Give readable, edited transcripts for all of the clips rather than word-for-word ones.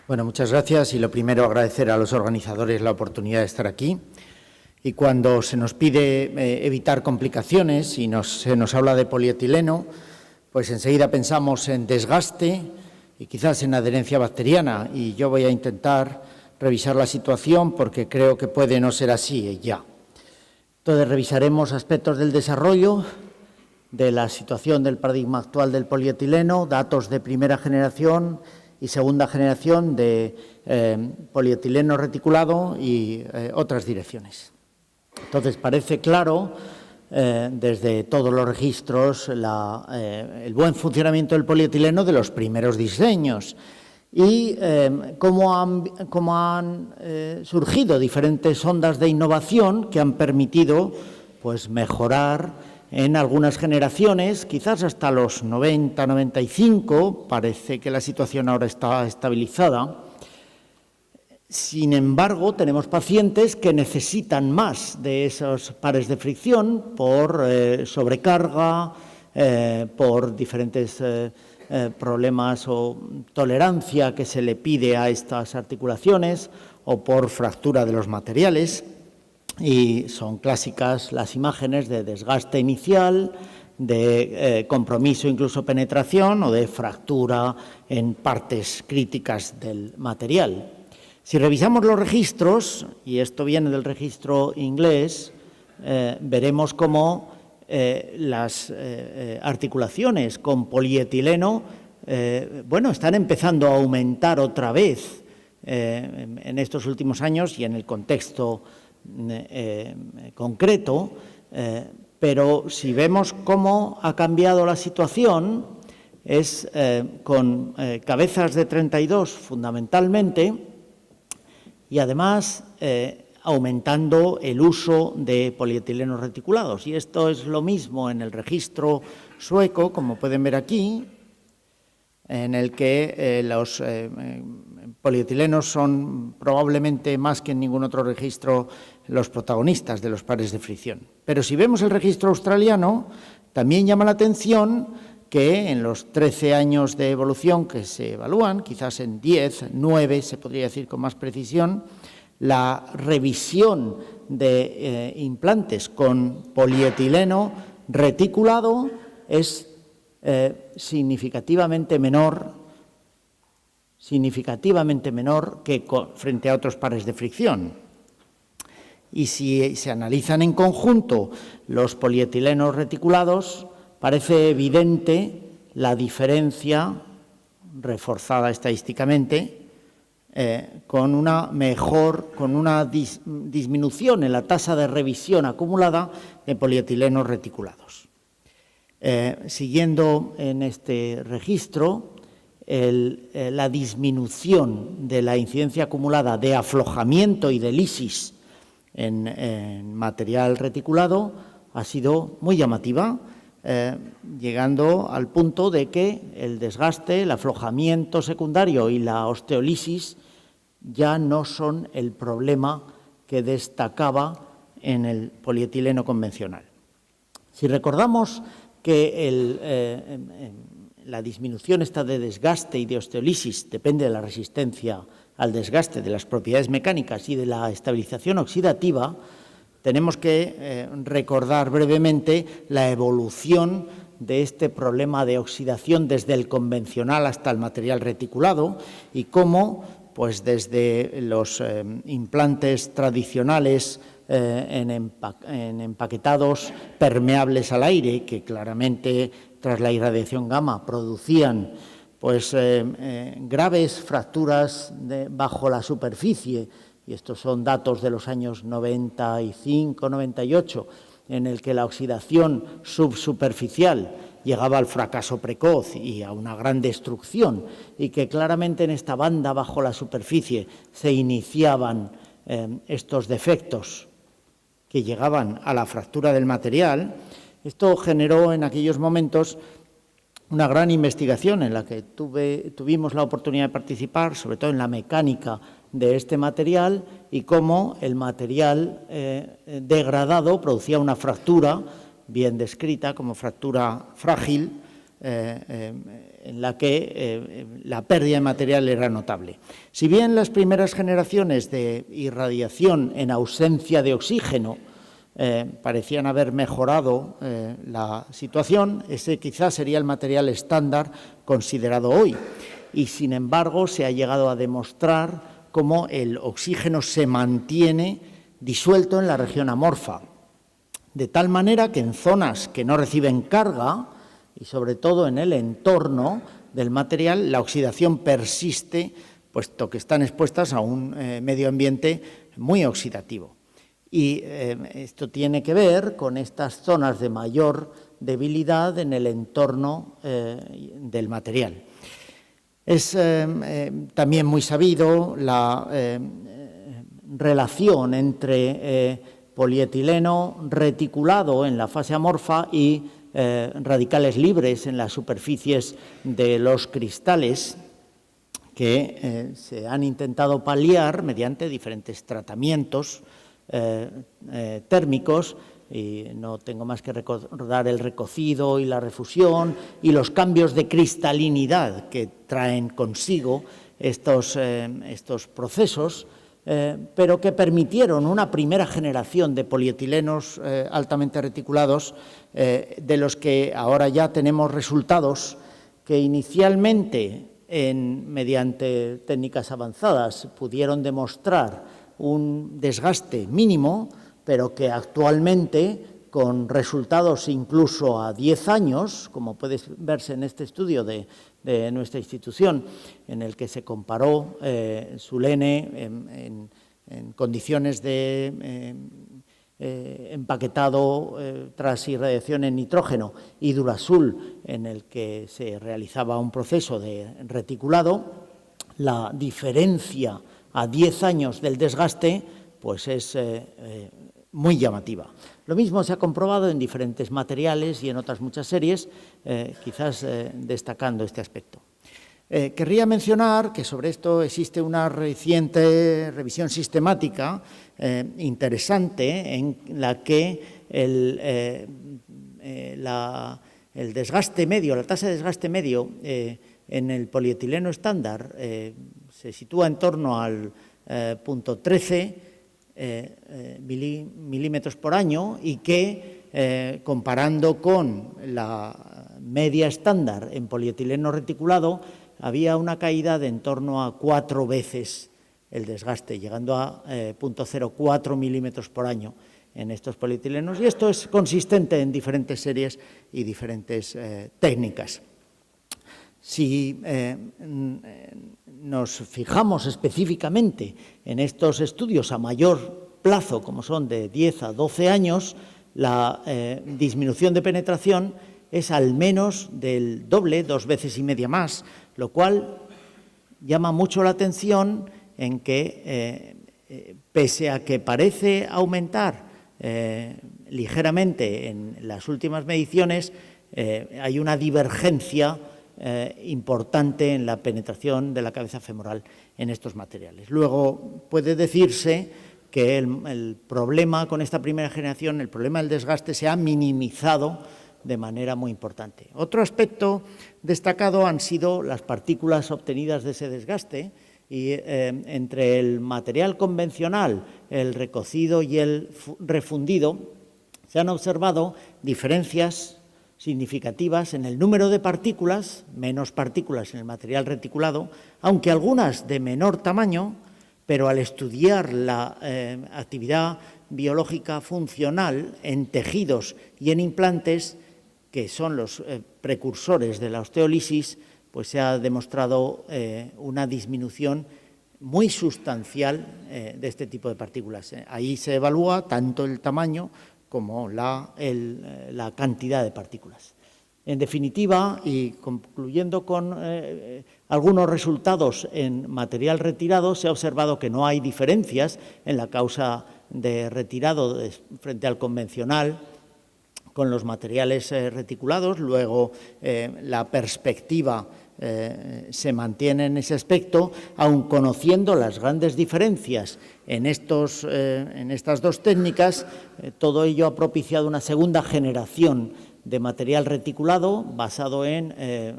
Bueno, muchas gracias y lo primero agradecer a los organizadores la oportunidad de estar aquí. Y cuando se nos pide evitar complicaciones y se nos habla de polietileno, pues enseguida pensamos en desgaste y quizás en adherencia bacteriana, y yo voy a intentar revisar la situación porque creo que puede no ser así ya. Entonces revisaremos aspectos del desarrollo, de la situación del paradigma actual del polietileno, datos de primera generación y segunda generación de polietileno reticulado y otras direcciones. Entonces parece claro desde todos los registros el buen funcionamiento del polietileno de los primeros diseños y cómo han surgido diferentes ondas de innovación que han permitido pues, mejorar en algunas generaciones, quizás hasta los 90, 95, parece que la situación ahora está estabilizada. Sin embargo, tenemos pacientes que necesitan más de esos pares de fricción por sobrecarga, por diferentes problemas o tolerancia que se le pide a estas articulaciones o por fractura de los materiales. Y son clásicas las imágenes de desgaste inicial, de compromiso, incluso penetración, o de fractura en partes críticas del material. Si revisamos los registros, y esto viene del registro inglés, veremos cómo las articulaciones con polietileno están empezando a aumentar otra vez en estos últimos años y en el contexto concreto, pero si vemos cómo ha cambiado la situación, es con cabezas de 32 fundamentalmente, y además aumentando el uso de polietilenos reticulados. Y esto es lo mismo en el registro sueco, como pueden ver aquí, en el que los polietilenos son probablemente más que en ningún otro registro los protagonistas de los pares de fricción. Pero si vemos el registro australiano, también llama la atención que en los 13 años de evolución que se evalúan, quizás en 10, 9 se podría decir con más precisión, la revisión de implantes con polietileno reticulado es significativamente menor que frente a otros pares de fricción. Y si se analizan en conjunto los polietilenos reticulados, parece evidente la diferencia, reforzada estadísticamente, con una disminución en la tasa de revisión acumulada de polietilenos reticulados. Siguiendo en este registro, la disminución de la incidencia acumulada de aflojamiento y de lisis en material reticulado ha sido muy llamativa, llegando al punto de que el desgaste, el aflojamiento secundario y la osteolisis ya no son el problema que destacaba en el polietileno convencional. Si recordamos que la disminución esta de desgaste y de osteolisis depende de la resistencia al desgaste, de las propiedades mecánicas y de la estabilización oxidativa, tenemos que recordar brevemente la evolución de este problema de oxidación desde el convencional hasta el material reticulado y cómo, pues desde los implantes tradicionales en empaquetados permeables al aire, que claramente tras la irradiación gamma producían pues graves fracturas bajo la superficie, y estos son datos de los años 95, 98, en el que la oxidación subsuperficial llegaba al fracaso precoz y a una gran destrucción, y que claramente en esta banda bajo la superficie se iniciaban estos defectos que llegaban a la fractura del material. Esto generó en aquellos momentos una gran investigación en la que tuvimos la oportunidad de participar, sobre todo en la mecánica de este material y cómo el material degradado producía una fractura bien descrita como fractura frágil en la que la pérdida de material era notable. Si bien las primeras generaciones de irradiación en ausencia de oxígeno parecían haber mejorado la situación, ese quizás sería el material estándar considerado hoy. Y, sin embargo, se ha llegado a demostrar cómo el oxígeno se mantiene disuelto en la región amorfa, de tal manera que en zonas que no reciben carga, y sobre todo en el entorno del material, la oxidación persiste, puesto que están expuestas a un medio ambiente muy oxidativo. Y esto tiene que ver con estas zonas de mayor debilidad en el entorno del material. Es también muy sabido la relación entre polietileno reticulado en la fase amorfa y radicales libres en las superficies de los cristales, que se han intentado paliar mediante diferentes tratamientos térmicos, y no tengo más que recordar el recocido y la refusión y los cambios de cristalinidad que traen consigo estos procesos, pero que permitieron una primera generación de polietilenos altamente reticulados, de los que ahora ya tenemos resultados que inicialmente, mediante técnicas avanzadas, pudieron demostrar un desgaste mínimo, pero que actualmente, con resultados incluso a 10 años, como puede verse en este estudio de nuestra institución, en el que se comparó Sulene en condiciones de empaquetado tras irradiación en nitrógeno, y Durasul, en el que se realizaba un proceso de reticulado, la diferencia a 10 años del desgaste pues es muy llamativa. Lo mismo se ha comprobado en diferentes materiales y en otras muchas series, quizás destacando este aspecto. Querría mencionar que sobre esto existe una reciente revisión sistemática interesante, en la que el desgaste medio, la tasa de desgaste medio en el polietileno estándar se sitúa en torno al punto 13 milímetros por año, y que comparando con la media estándar en polietileno reticulado había una caída de en torno a 4 veces el desgaste, llegando a 0,04 milímetros por año en estos polietilenos, y esto es consistente en diferentes series y diferentes técnicas. Si nos fijamos específicamente en estos estudios a mayor plazo, como son de 10 a 12 años, la disminución de penetración es al menos del doble, 2,5 veces más, lo cual llama mucho la atención, en que, pese a que parece aumentar ligeramente en las últimas mediciones, hay una divergencia importante en la penetración de la cabeza femoral en estos materiales. Luego, puede decirse que el problema con esta primera generación, el problema del desgaste, se ha minimizado de manera muy importante. Otro aspecto destacado han sido las partículas obtenidas de ese desgaste, y entre el material convencional, el recocido y el refundido, se han observado diferencias significativas en el número de partículas, menos partículas en el material reticulado, aunque algunas de menor tamaño, pero al estudiar la actividad biológica funcional en tejidos y en implantes, que son los precursores de la osteólisis, pues se ha demostrado una disminución muy sustancial de este tipo de partículas. Ahí se evalúa tanto el tamaño como la cantidad de partículas. En definitiva, y concluyendo con algunos resultados en material retirado, se ha observado que no hay diferencias en la causa de retirado frente al convencional con los materiales reticulados. Luego, la perspectiva se mantiene en ese aspecto, aun conociendo las grandes diferencias en estas dos técnicas. Todo ello ha propiciado una segunda generación de material reticulado basado en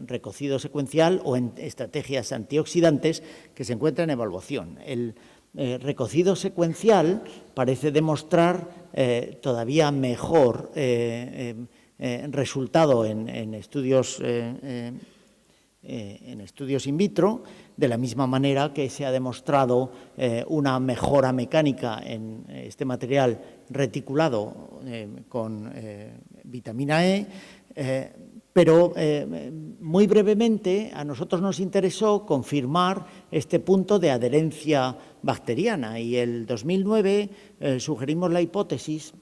recocido secuencial o en estrategias antioxidantes que se encuentran en evaluación. El recocido secuencial parece demostrar todavía mejor resultado en estudios in vitro, de la misma manera que se ha demostrado una mejora mecánica en este material reticulado con vitamina E, pero muy brevemente a nosotros nos interesó confirmar este punto de adherencia bacteriana y en 2009 sugerimos la hipótesis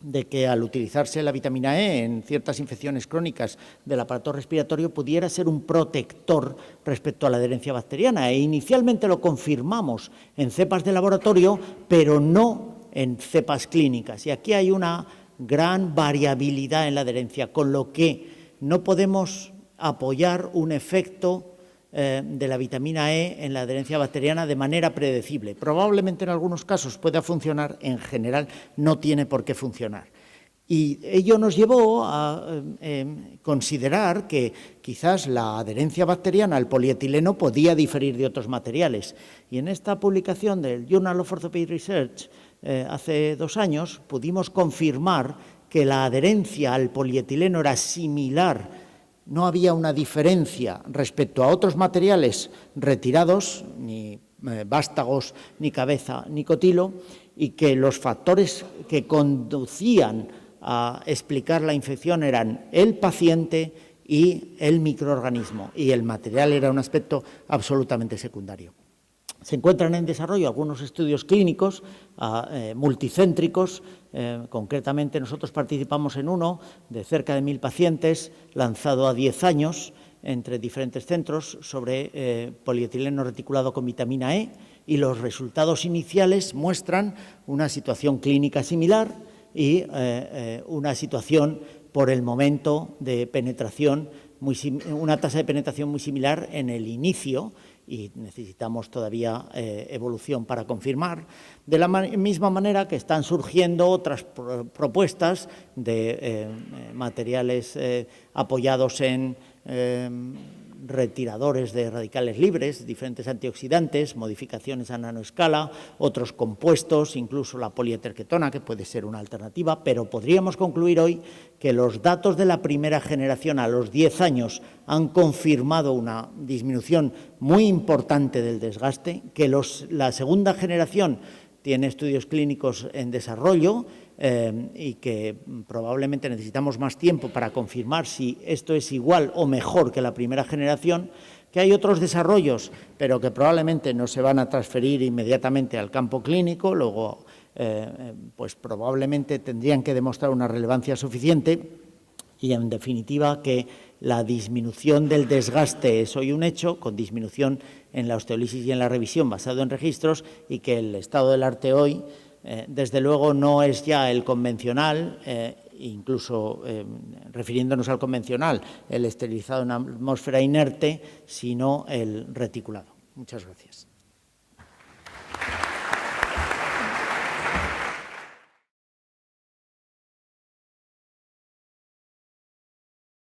de que al utilizarse la vitamina E en ciertas infecciones crónicas del aparato respiratorio pudiera ser un protector respecto a la adherencia bacteriana. E inicialmente lo confirmamos en cepas de laboratorio, pero no en cepas clínicas. Y aquí hay una gran variabilidad en la adherencia, con lo que no podemos apoyar un efecto de la vitamina E en la adherencia bacteriana de manera predecible. Probablemente en algunos casos pueda funcionar, en general no tiene por qué funcionar. Y ello nos llevó a considerar que quizás la adherencia bacteriana al polietileno podía diferir de otros materiales. Y en esta publicación del Journal of Orthopedic Research hace 2 años pudimos confirmar que la adherencia al polietileno era similar. No había una diferencia respecto a otros materiales retirados, ni vástagos, ni cabeza, ni cotilo, y que los factores que conducían a explicar la infección eran el paciente y el microorganismo, y el material era un aspecto absolutamente secundario. Se encuentran en desarrollo algunos estudios clínicos multicéntricos. Concretamente, nosotros participamos en uno de cerca de 1000 pacientes, lanzado a 10 años entre diferentes centros, sobre polietileno reticulado con vitamina E, y los resultados iniciales muestran una situación clínica similar y una situación por el momento de penetración, una tasa de penetración muy similar en el inicio, y necesitamos todavía evolución para confirmar. De la misma manera que están surgiendo otras propuestas de materiales apoyados en retiradores de radicales libres, diferentes antioxidantes, modificaciones a nanoescala, otros compuestos, incluso la polieterquetona, que puede ser una alternativa, pero podríamos concluir hoy que los datos de la primera generación a los 10 años han confirmado una disminución muy importante del desgaste, que la segunda generación tiene estudios clínicos en desarrollo y que probablemente necesitamos más tiempo para confirmar si esto es igual o mejor que la primera generación, que hay otros desarrollos, pero que probablemente no se van a transferir inmediatamente al campo clínico, luego pues probablemente tendrían que demostrar una relevancia suficiente y, en definitiva, que la disminución del desgaste es hoy un hecho, con disminución en la osteolisis y en la revisión basado en registros, y que el estado del arte hoy, desde luego, no es ya el convencional, incluso refiriéndonos al convencional, el esterilizado en atmósfera inerte, sino el reticulado. Muchas gracias.